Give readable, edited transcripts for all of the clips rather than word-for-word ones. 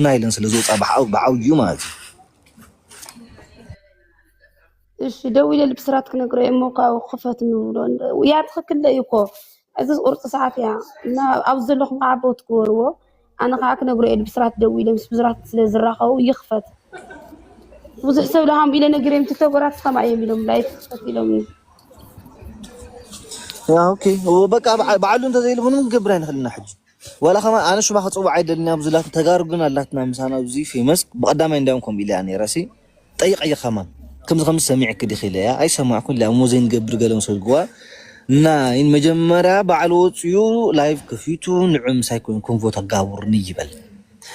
نايلن ስለዝወጣ بعውዩ ማለት እሺ ደውዬ ልብስራት ክነግረው እሞካው خفت ንብሎ ያ ትክክል እኮ እዚ ቁርጥ ሰዓት ያ እና ኣብ ዘለኹም ዓቦት ክወርዎ ኣነ ከዓ ክነግረው ልብስራት ደውዬ ልብስራት ስለዝራኸው ይኽፈት ብዙሕ ሰብ ለሃም ኢለ ነግሬም ተተጎራት ሰማዕዮም ኢሎም ላይፍ ኢሎም ያ ኦኬ ወበቃ بعሉ እንተዘይል ምንም ገብራይ ንخلنا حج ولا خما انا شو باخذ صوب عيدلني ابزلات تجاربنا اللاتنا مسانا بزي في مسك بقدامي نداومكم بيلاني راسي طيق اي خمان كم خمس سميع كدي خيليا اي سمعكم لا مو زين قبر قالوا سلقوا نا ان مجمره بعلوت يو لايف كفيتو نعم سايكون كونفو تقاورني يبل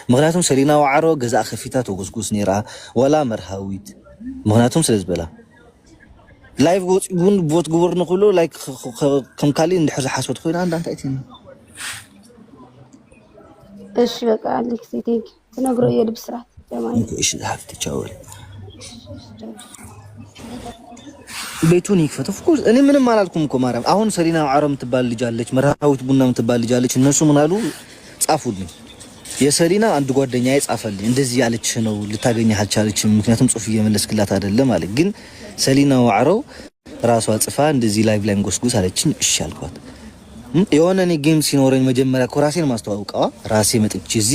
مغناتهم سرينا وعرو جزاء خفيتات وغسغوس نيرا ولا مرهاويت مغناتهم سلازبلا لايف غون بوت غورن كله لايك كم كالي ندحز حاسوت خوينا انت ايتين እሺ በቃ አሌክስ ቴንክ ተነግረው የልብስራት ተማይ እሺ ሀፍት ቻውል ቤቱን ይክፈት ኦፍ ኮርስ እኔ ምንም አላልኩም እኮ ማርያም አሁን ሰሪና አረም ትባል ልጅ አለች መራዊት ቡና ምትባል ልጅ አለች እነሱ ምን አሉ ጻፉልኝ የሰሪና አንድ ጓደኛዬ ጻፈልኝ እንደዚህ ያለች ነው ልታገኝ አልቻለችም ምክንያቱም ጽሁፍ እየመለስክላት አይደለም ማለት ግን ሰሊና ወዓረው ራሷ ጽፋ እንደዚህ ላይቭ ላይ እንጎስጉስ አለችኝ እሺ አልኳት የሆነ እኔ ጌም ሲኖረኝ መጀመሪያ ኮራሴን ማስተዋወቀዋ ራሴ መጥቼ እዚ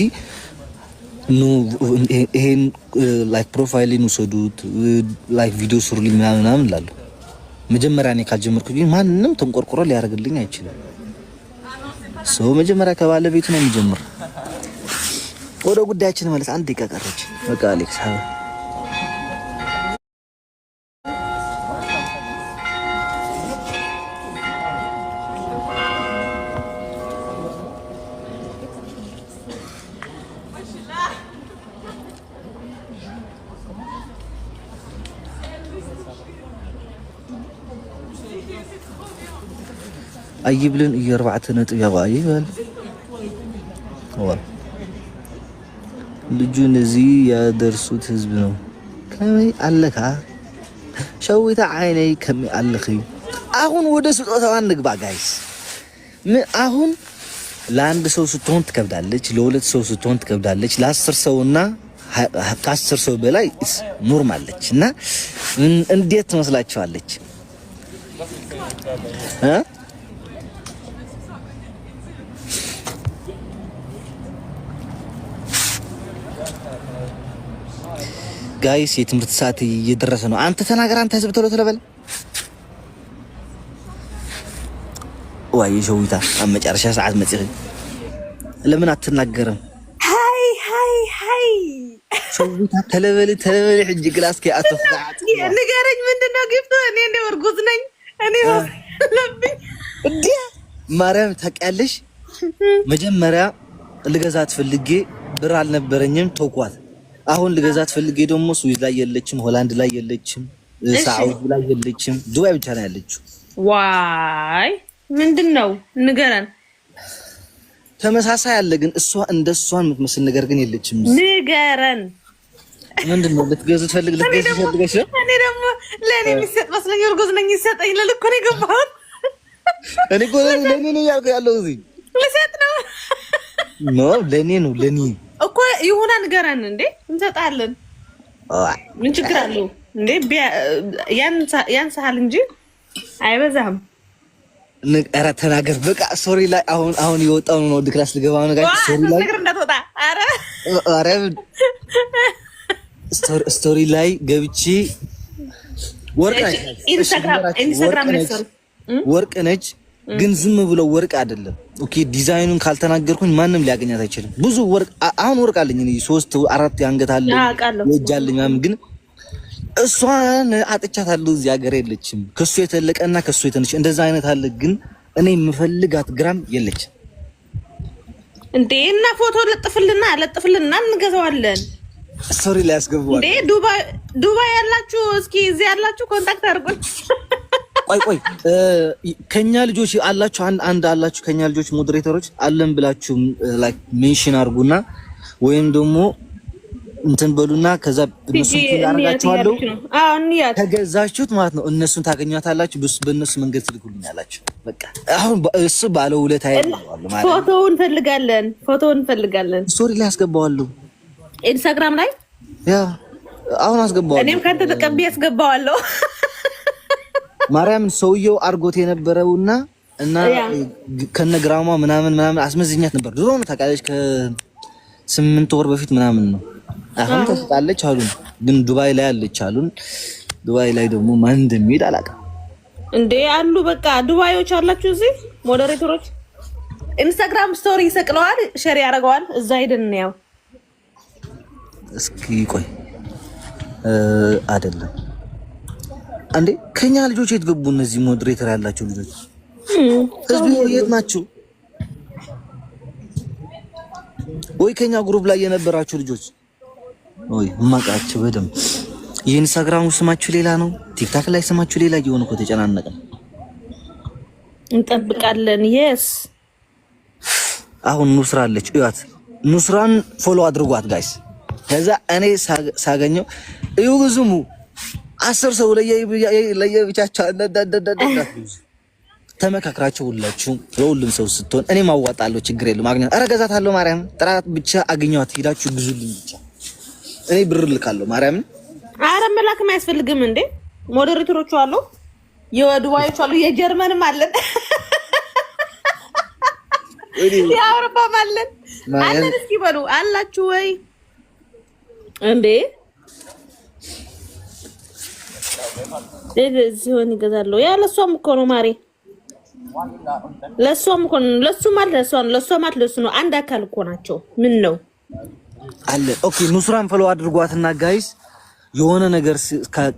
ኑ ይሄን ላይክ ፕሮፋይልን ወሰዱት ላይክ ቪዲዮ ስሩልኝ ምናምን ላሉ መጀመሪያ እኔ ካልጀመርኩኝ ማንንም ተንቆርቆሮ ሊያደርግልኝ አይችልም ሶ መጀመሪያ ከባለቤቱ ነው የሚጀምር ወደ ጉዳያችን ማለት አንድ ደቂቃ ቀረች በቃ አሌክስ أيبلن يربعة نتو يغايبل هو ልጁን እዚህ ያደርሱት ህዝብ ነው ከመይ አለካ ሸዊታ አይነይ ከመይ አለኺ አሁን ወደ ስጦታው አንግባ ጋይስ አሁን ለአንድ ሰው ስትሆን ትከብዳለች ለሁለት ሰው ስትሆን ትከብዳለች ለ10 ሰውና ከ10 ሰው በላይ ኖርማል ነች እና እንዴት ትመስላችኋለች ጋይስ የትምርት ሰዓት እየደረሰ ነው አንተ ተናገር አንተ ህዝብ ቶሎ ተለበል ወይ ጆዊታ አመጫረሻ ሰዓት መጽሪ ለምን አትናገርም ሃይ ጆዊታ ተለበል ህጅ ግላስ ከአተፍቃት ንገረኝ ምንድነው ግፍቱ እኔ እንደ ወርጉዝ ነኝ እኔ ለብኝ እንዴ ማርያም ታውቂያለሽ መጀመሪያ ልገዛት ፈልጌ ብር አልነበረኝም ተውኳት አሁን ልገዛት ፈልጌ ደግሞ ስዊዝ ላይ የለችም ሆላንድ ላይ የለችም ሳውዲ ላይ የለችም ዱባይ ብቻ ነው ያለችው ዋይ ምንድነው ንገረን ተመሳሳይ አለ ግን እሷ እንደሷን የምትመስል ነገር ግን የለችም ንገረን ምንድነው ልትገዙት ፈልገሽ እኔ ደግሞ ለኔ የሚሰጥ መስለኝ እርጉዝ ነኝ ይሰጠኝ ለልኮ ነው የገባሁት እኔ እኮ ለኔ ነው ያለው እዚህ ለሰጥ ነው ለኔ ነው ለኔ እኮ ይሁና ንገረን እንዴ እንሰጣለን ምን ችግር አለው እንዴ ያንሳል እንጂ አይበዛም ንገራ ተናገር በቃ ሶሪ ላይ አሁን ይወጣው ነው ወደ ክላስ ልገባ ነው ጋር ሶሪ ላይ ነገር እንዳትወጣ አረ ስቶሪ ላይ ገብቼ ኢንስታግራም ላይ ወርቅ ነች ግን ዝም ብሎ ወርቅ አይደለም ኦኬ ዲዛይኑን ካልተናገርኩኝ ማንንም ሊያገኛት አይችልም ብዙ ወርቅ አሁን ወርቅ አለኝ እኔ 3 4 ያንገት አለ ወጃለኝ ማም ግን እሷን አጥቻታለሁ እዚህ ሀገር የለችም ከሱ የተለቀና ከሱ የተነች እንደዛ አይነት አለ ግን እኔ የምፈልጋት ግራም የለች እንዴና ፎቶ ለጥፍልና እንገዛዋለን ስቶሪ ላይ ያስገባዋል እንዴ ዱባይ ያላችሁ እስኪ እዚህ ያላችሁ ኮንታክት አድርጉን ቆይ ከኛ ልጆች አላችሁ አንድ አላችሁ ከኛ ልጆች ሞዴሬተሮች አለን ብላችሁ ላይክ ሜንሽን አድርጉና ወይም ደግሞ እንትን በሉና ከዛ እነሱ ያርጋችኋለሁ ከገዛችሁት ማለት ነው እነሱን ታገኛታላችሁ በእነሱ መንገድ ትልኩልኛላችሁ በቃ አሁን እሱ ባለው ውለታ ያለው ማለት ፎቶውን ፈልጋለን ስቶሪ ላይ አስገባዋለሁ ኢንስታግራም ላይ ያ አሁን አስገባዋለሁ። እኔም ካንተ ተቀብዬ አስገባዋለሁ። ማርያም ሰውየው አርጎት የነበረውና እና ከነግራማ ምናምን አስመዝኛት ነበር። ድሮ ነው ታውቃለች፣ ከ8 ወር በፊት ምናምን ነው። አሁን ተስጣለች አሉን፣ ግን ዱባይ ላይ አለች አሉን። ዱባይ ላይ ደግሞ ማን እንደሚሄድ አላውቅም። እንዴ አሉ በቃ ዱባዮች አላችሁ እዚህ ሞዴሬተሮች ኢንስታግራም ስቶሪ ይሰቅለዋል፣ ሼር ያደርገዋል። እዛ ሄደን ነው እስኪ ቆይ አይደለም አንዴ ከኛ ልጆች የት ገቡ? እነዚህ ሞዴሬተር ያላቸው ልጆች ህዝብ የት ናቸው? ወይ ከኛ ግሩፕ ላይ የነበራችሁ ልጆች ወይ ማቃችሁ በደም የኢንስታግራሙ ስማችሁ ሌላ ነው፣ ቲክታክ ላይ ስማችሁ ሌላ እየሆነ እኮ ተጨናነቀ። እንጠብቃለን። የስ አሁን ኑስራ አለች፣ እያት ኑስራን ፎሎ አድርጓት ጋይስ። ከዛ እኔ ሳገኘው እዩ ዝሙ 10 ሰው ለየብቻቸው ተመካክራችሁ ሁላችሁ ለሁሉም ሰው ስትሆን እኔ ማዋጣለሁ፣ ችግር የለም ማግኘት አረጋዛታለሁ። ማርያም ጥራት ብቻ አገኘዋት፣ ሄዳችሁ ግዙልኝ ብቻ እኔ ብር ልካለሁ። ማርያም አረ መላክም አያስፈልግም እንዴ ሞዴሬተሮቹ አሉ፣ የዱባዮች አሉ፣ የጀርመንም አለን፣ የአውሮፓም አለን። አለን እስኪ በሉ አላችሁ ወይ እንዴ? እዚሁን ይገዛሉ። ያ ለሷም እኮ ነው ማሪ፣ ለሷም እኮ ነው። ለሱም አለ ለሷም አለ ለሱ ነው። አንድ አካል እኮ ናቸው። ምን ነው አለ። ኦኬ ኑስራን ፎሎ አድርጓትና ጋይስ የሆነ ነገር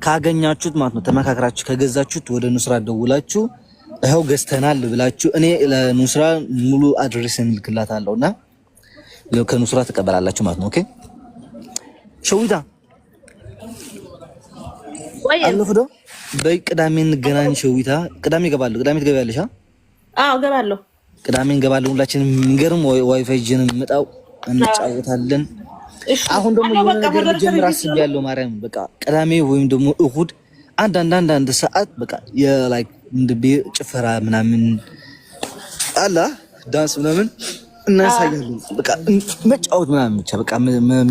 ካገኛችሁት ማለት ነው ተመካክራችሁ ከገዛችሁት ወደ ኑስራ ደውላችሁ ይሄው ገዝተናል ብላችሁ እኔ ለኑስራ ሙሉ አድሬስ እንልክላታለሁና ከኑስራ ተቀበላላችሁ ማለት ነው። ኦኬ ሸዊታ ወይ አለፈዶ በቅዳሜ እንገናኝ። ሸዊታ ቅዳሜ እገባለሁ። ቅዳሜ ትገቢያለሽ? አዎ እገባለሁ። ቅዳሜ እንገባለሁ። ሁላችንም እንገርም ዋይፋይ ጀንም መጣው እንጫወታለን። አሁን ደግሞ የሆነ ነገር ልጀምር አስቤያለሁ። ማርያም በቃ ቅዳሜ ወይም ደግሞ እሁድ አንድ ሰዓት በቃ የላይክ እንደ ጭፈራ ምናምን አላ ዳንስ ምናምን እናሳያለን። በቃ መጫወት ምናምን ብቻ በቃ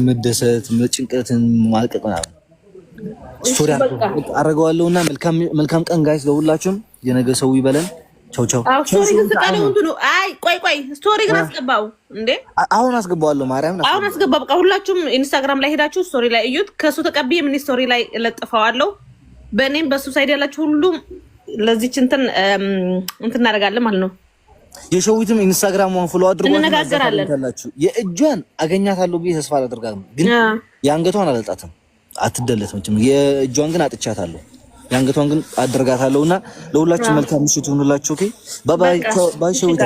መደሰት፣ ጭንቀትን ማልቀቅ ምናምን ስቶሪ አደርገዋለሁና መልካም ቀን ጋይስ ለሁላችሁም። የነገ ሰው ይበለን። ቻው ቻው። ስቶሪ ግን ተቃለው እንትኑ አይ ቆይ ስቶሪ ግን አስገባው እንዴ? አሁን አስገባዋለሁ። ማርያም አሁን አስገባው። በቃ ሁላችሁም ኢንስታግራም ላይ ሄዳችሁ ስቶሪ ላይ እዩት። ከሱ ተቀብዬ ምን ስቶሪ ላይ ለጥፈዋለሁ። በእኔም በሱ ሳይድ ያላችሁ ሁሉም ለዚች እንትን እናደርጋለን ማለት ነው። የሸዊትም ኢንስታግራሟን ፎሎ አድርጓት እንነጋገራለን። የእጇን አገኛታለሁ ብዬ ተስፋ አላደርጋም፣ ግን የአንገቷን አልጣትም። አትደለትም። የእጇን ግን አጥቻታለሁ። የአንገቷን ግን አደርጋታለሁና ለሁላችሁ መልካም ምሽት ይሁንላችሁ። ኦኬ ባይ ባይ። ሸዊት